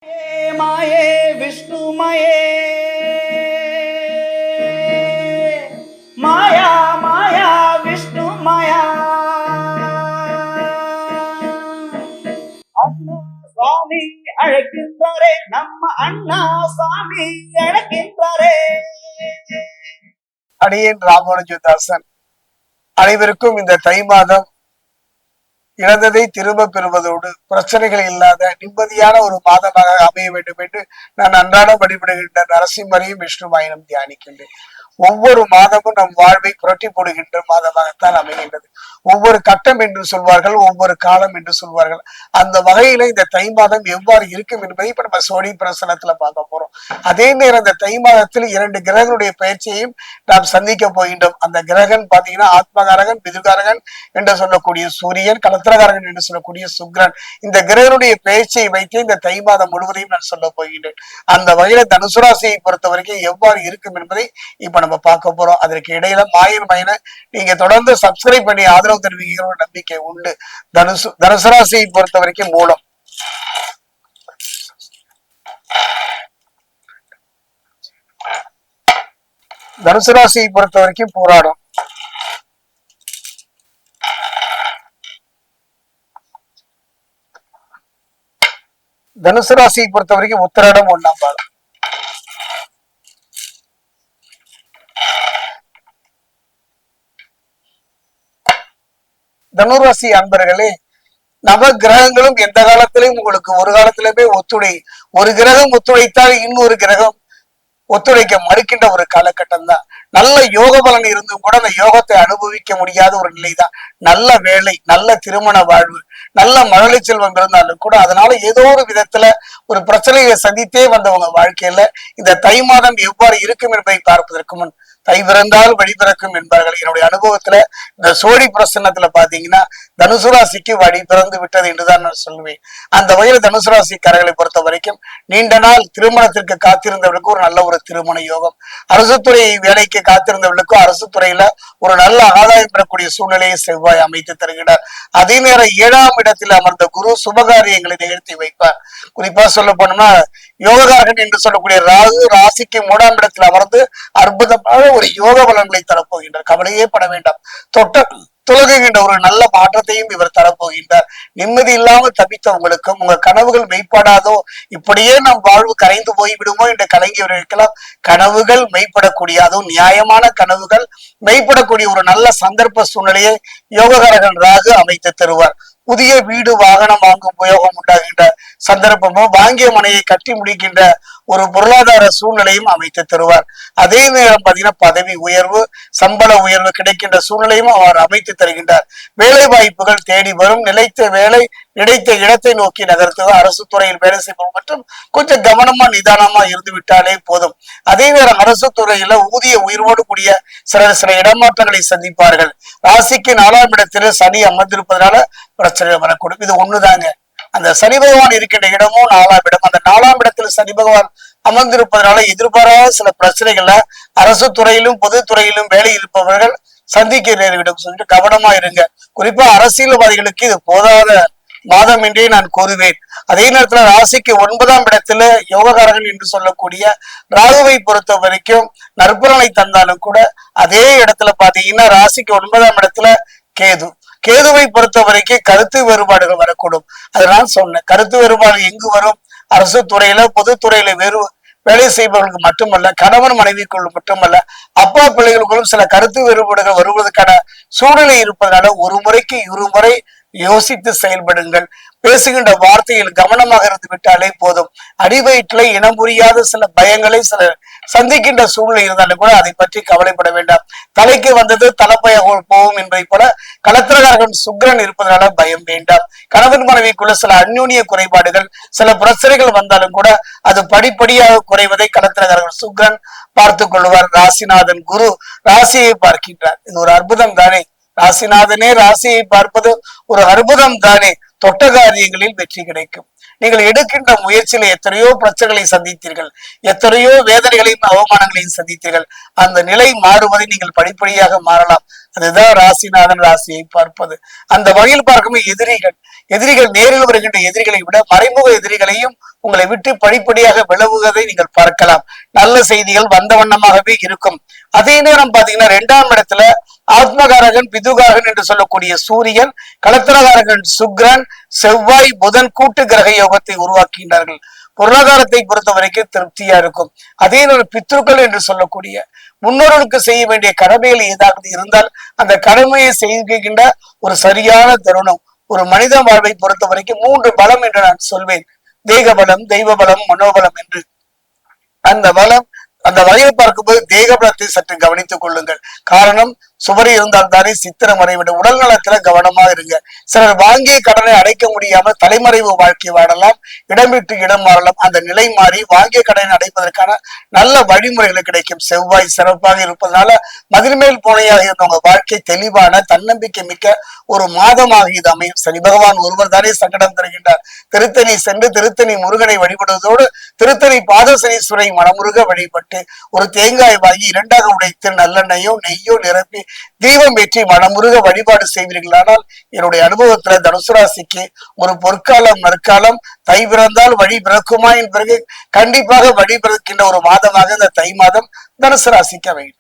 माये विष्णुमये माया माया विष्णुमया அண்ணா சுவாமி அழைக்கின்றாரே நம்ம அண்ணா சுவாமி அழைக்கின்றாரே. அடியேன் ராமானுஜதாசன். அனைவருக்கும் இந்த தை மாதம் இழந்ததை திரும்ப பெறுவதோடு பிரச்சனைகள் இல்லாத நிம்மதியான ஒரு மாதமாக அமைய வேண்டும் என்று நான் அன்றாடம் வழிபடுகின்ற நரசிம்மரையும் விஷ்ணுமாயினும் தியானிக்கின்றேன். ஒவ்வொரு மாதமும் நம் வாழ்வை புரட்டி போடுகின்ற மாதமாகத்தான் அமைகின்றது. ஒவ்வொரு கட்டம் என்று சொல்வார்கள், ஒவ்வொரு காலம் என்று சொல்வார்கள். அந்த வகையில இந்த தை மாதம் எவ்வாறு இருக்கும் என்பதை இப்ப நம்ம சோழி பிரசனத்துல பார்க்க போறோம். அதே நேரம் இந்த தை மாதத்தில் 2 கிரகங்களுடைய பயிற்சியையும் நாம் சந்திக்க போகின்றோம். அந்த கிரகன் பாத்தீங்கன்னா ஆத்மகாரகன், பிதுகாரகன் என்று சொல்லக்கூடிய சூரியன், கலத்திரகாரகன் என்று சொல்லக்கூடிய சுக்கிரன். இந்த கிரகனுடைய பயிற்சியை வைத்து இந்த தை மாதம் முழுவதையும் நான் சொல்ல போகின்றேன். அந்த வகையில தனுசு ராசியை பொறுத்த வரைக்கும் எவ்வாறு இருக்கும் என்பதை இப்ப நம்ம பார்க்க போறோம். அதற்கு இடையில மாயின் மைனை நீங்க தொடர்ந்து சப்ஸ்கிரைப் பண்ணி ஆதரவு தெரிவிக்கிற ஒரு நம்பிக்கை உண்டு. தனுசு ராசியை பொறுத்த வரைக்கும் மூலம், தனுசு ராசியை பொறுத்த வரைக்கும் போராடும், தனுசு ராசியை பொறுத்த வரைக்கும் உத்திராடம் 1ஆம் பாதம், தனுராசி அன்பர்களே, நவ கிரகங்களும் எந்த காலத்திலும் உங்களுக்கு ஒரு காலத்திலுமே ஒரு கிரகம் ஒத்துழைத்தால் இன்னொரு கிரகம் ஒத்துழைக்க மறுக்கின்ற ஒரு காலகட்டம் தான். நல்ல யோக பலன் இருந்தும் கூட அந்த யோகத்தை அனுபவிக்க முடியாத ஒரு நிலைதான். நல்ல வேலை, நல்ல திருமண வாழ்வு, நல்ல மழலை செல்வம் இருந்தாலும் கூட அதனால ஏதோ ஒரு விதத்துல ஒரு பிரச்சனையை சந்தித்தே வந்தவங்க வாழ்க்கையில இந்த தை மாதம் எவ்வாறு இருக்கும் என்பதை பார்ப்பதற்கு முன் தை பிறந்தால் வழி பிறக்கும் என்பார்கள். என்னுடைய அனுபவத்துல இந்த சோழி பிரசன்னத்துல பாத்தீங்கன்னா தனுசு ராசிக்கு வழி பிறந்து விட்டது என்றுதான் நான் சொல்லுவேன். அந்த வகையில் தனுசு ராசிக்காரர்களை பொறுத்த வரைக்கும் நீண்ட நாள் திருமணத்திற்கு காத்திருந்தவர்களுக்கு ஒரு நல்ல ஒரு திருமண யோகம், அரசு துறை வேலைக்கு காத்திருந்தவர்களுக்கும் அரசு துறையில ஒரு நல்ல ஆதாயம் பெறக்கூடிய சூழ்நிலையை செவ்வாய் அமைத்து தருகிறார். அதே நேரம் 7ஆம் இடத்தில் அமர்ந்த குரு சுபகாரியங்களை நிகழ்த்தி வைப்பார். குறிப்பா சொல்ல போனோம்னா யோககாரகன் என்று சொல்லக்கூடிய ராகு ராசிக்கு 3ஆம் இடத்தில் அமர்ந்து அற்புதமாக ஒரு யோக பலன்களை தரப்போகின்றார். கவலையே பட வேண்டாம். துலகுகின்ற ஒரு நல்ல மாற்றத்தையும் இவர் தரப்போகின்றார். நிம்மதி இல்லாமல் தப்பித்தவங்களுக்கும் உங்க கனவுகள் மெய்ப்படாதோ, இப்படியே நம் வாழ்வு கரைந்து போய்விடுமோ என்று கலங்கியவர்களுக்கெல்லாம் கனவுகள் மெய்ப்படக்கூடிய, அதுவும் நியாயமான கனவுகள் மெய்ப்படக்கூடிய ஒரு நல்ல சந்தர்ப்ப சூழ்நிலையை யோககாரகன் ராகு அமைத்து தருவார். புதிய வீடு வாகனம் வாங்கும் உபயோகம் உண்டாகின்ற சந்தர்ப்பமும் வாங்கிய மனையை கட்டி முடிக்கின்ற ஒரு பொருளாதார சூழ்நிலையும் அமைத்து தருவார். அதே நேரம் பார்த்தீங்கன்னா பதவி உயர்வு, சம்பள உயர்வு கிடைக்கின்ற சூழ்நிலையும் அவர் அமைத்து தருகின்றார். வேலை வாய்ப்புகள் தேடி வரும். நிலைத்த வேலை கிடைத்த இடத்தை நோக்கி நகர்த்துவது. அரசு துறையில் வேலை செய்வது மற்றும் கொஞ்சம் கவனமா நிதானமா இருந்து விட்டாலே போதும். அதே நேரம் அரசு துறையில ஊதிய உயர்வோடு கூடிய சில இடமாற்றங்களை சந்திப்பார்கள். ராசிக்கு 4ஆம் இடத்தில் சனி அமர்ந்திருப்பதனால பிரச்சனை வரக்கூடும். இது ஒண்ணுதாங்க. அந்த சனி பகவான் இருக்கின்ற இடமும் 4ஆம் இடம். அந்த 4ஆம் இடத்தில் சனி பகவான் அமர்ந்திருப்பதனால எதிர்பாராத சில பிரச்சனைகள்ல அரசு துறையிலும் பொதுத்துறையிலும் வேலை இருப்பவர்கள் சந்திக்க நேரிடும். சொல்லிட்டு கவனமா இருங்க. குறிப்பா அரசியல்வாதிகளுக்கு இது போதாத மாதம் என்றே நான் கூறுவேன். அதே நேரத்துல ராசிக்கு 9ஆம் இடத்துல யோககாரகன் என்று சொல்லக்கூடிய ராகுவை பொறுத்த வரைக்கும் நற்பலனை தந்தாலும் கூட அதே இடத்துல பாத்தீங்கன்னா ராசிக்கு 9ஆம் இடத்துல கேதுவை பொறுத்த வரைக்கும் கருத்து வேறுபாடுகள் வரக்கூடும். அதனால சொன்னேன், கருத்து வேறுபாடு எங்கு வரும்? அரசு துறையில பொதுத்துறையில வேலை செய்பவர்களுக்கு மட்டுமல்ல, கணவன் மனைவிக்குள் மட்டுமல்ல, அப்பா பிள்ளைகளுக்குள்ளும் சில கருத்து வேறுபாடுகள் வருவதற்கான சூழ்நிலை இருப்பதனால ஒரு முறைக்கு இருமுறை யோசித்து செயல்படுங்கள். பேசுகின்ற வார்த்தையில் கவனமாக இருந்து விட்டாலே போதும். அடிவயிற்றில இனம் புரியாத சில பயங்களை சில சந்திக்கின்ற சூழ்நிலை இருந்தாலும் கூட அதை பற்றி கவலைப்பட வேண்டாம். தலைக்கு வந்தது தலைப்பய போகும் என்பதை போல கலத்திரகாரகன் சுக்கிரன் இருப்பதனால பயம் வேண்டாம். கணவன் மனைவிக்குள்ள சில அந்யோன்ய குறைபாடுகள், சில பிரச்சனைகள் வந்தாலும் கூட அது படிப்படியாக குறைவதை கலத்திரகாரகன் சுக்கிரன் பார்த்து கொள்வார். ராசிநாதன் குரு ராசியை பார்க்கின்றார். இது ஒரு அற்புதம் தானே. ராசிநாதனே ராசியை பார்ப்பது ஒரு அற்புதம் தானே. தொட்ட காரியங்களில் வெற்றி கிடைக்கும். நீங்கள் எடுக்கின்ற முயற்சியில எத்தனையோ பிரச்சனைகளை சந்தித்தீர்கள், எத்தனையோ வேதனைகளையும் அவமானங்களையும் சந்தித்தீர்கள். அந்த நிலை மாறுவதை நீங்கள் படிப்படியாக மாறலாம். அதுதான் ராசிநாதன் ராசியை பார்ப்பது. அந்த வகையில் பார்க்கும்போது எதிரிகள் நேரில் வருகின்ற எதிரிகளை விட மறைமுக எதிரிகளையும் உங்களை விட்டு படிப்படியாக விலகுவதை நீங்கள் பார்க்கலாம். நல்ல செய்திகள் வந்த வண்ணமாகவே இருக்கும். அதே நேரம் பாத்தீங்கன்னா 2ஆம் இடத்துல ஆத்மகாரகன் பிதுகாரகன் என்று சொல்லக்கூடிய சூரியன், களத்திரகாரகன் சுக்கிரன், செவ்வாய், புதன் கூட்டு கிரக யோகத்தை உருவாக்குகின்றார்கள். பொருளாதாரத்தை பொறுத்த வரைக்கும் திருப்தியா இருக்கும். அதே நேரம் பித்ருக்கள் என்று சொல்லக்கூடிய முன்னோர்களுக்கு செய்ய வேண்டிய கடமைகள் ஏதாவது இருந்தால் அந்த கடமையை செய்கின்ற ஒரு சரியான தருணம். ஒரு மனித வாழ்வை பொறுத்த வரைக்கும் 3 பலம் என்று நான் சொல்வேன். தேக பலம், தெய்வ பலம், மனோபலம் என்று. அந்த பலம், அந்த வகையை பார்க்கும்போது தேக பலத்தை சற்று கவனித்துக் கொள்ளுங்கள். காரணம், சுவரி இருந்தால் தானே சித்திரம் மறைவிடும். உடல் நலத்துல கவனமா இருங்க. சிலர் வாங்கிய கடனை அடைக்க முடியாமல் தலைமறைவு வாழ்க்கை வாழலாம், இடம் விட்டு இடம் மாறலாம். அந்த நிலை மாறி வாங்கிய கடனை அடைப்பதற்கான நல்ல வழிமுறைகள் கிடைக்கும். செவ்வாய் சிறப்பாக இருப்பதனால மதில்மேல் பூனையாக இருந்தவங்க வாழ்க்கை தெளிவான தன்னம்பிக்கை மிக்க ஒரு மாதமாக இது அமையும். சனி பகவான் ஒருவர் தானே சங்கடம் தருகின்றார். திருத்தணி சென்று திருத்தணி முருகனை வழிபடுவதோடு திருத்தணி பாதசனீஸ்வரை மனமுருக வழிபட்டு ஒரு தேங்காய் வாங்கி 2ஆக உடைத்து நல்லெண்ணெயோ நெய்யோ நிரப்பி தீபம் ஏற்றி மனமுருக வழிபாடு செய்வீர்களானால் என்னுடைய அனுபவத்துல தனுசு ராசிக்கு ஒரு பொற்காலம் நற்காலம், தை பிறந்தால் வழி பிறக்குமா என்பதற்கு கண்டிப்பாக வழி பிறக்கின்ற ஒரு மாதமாக இந்த தை மாதம் தனுசு ராசிக்கு அமைகின்றது.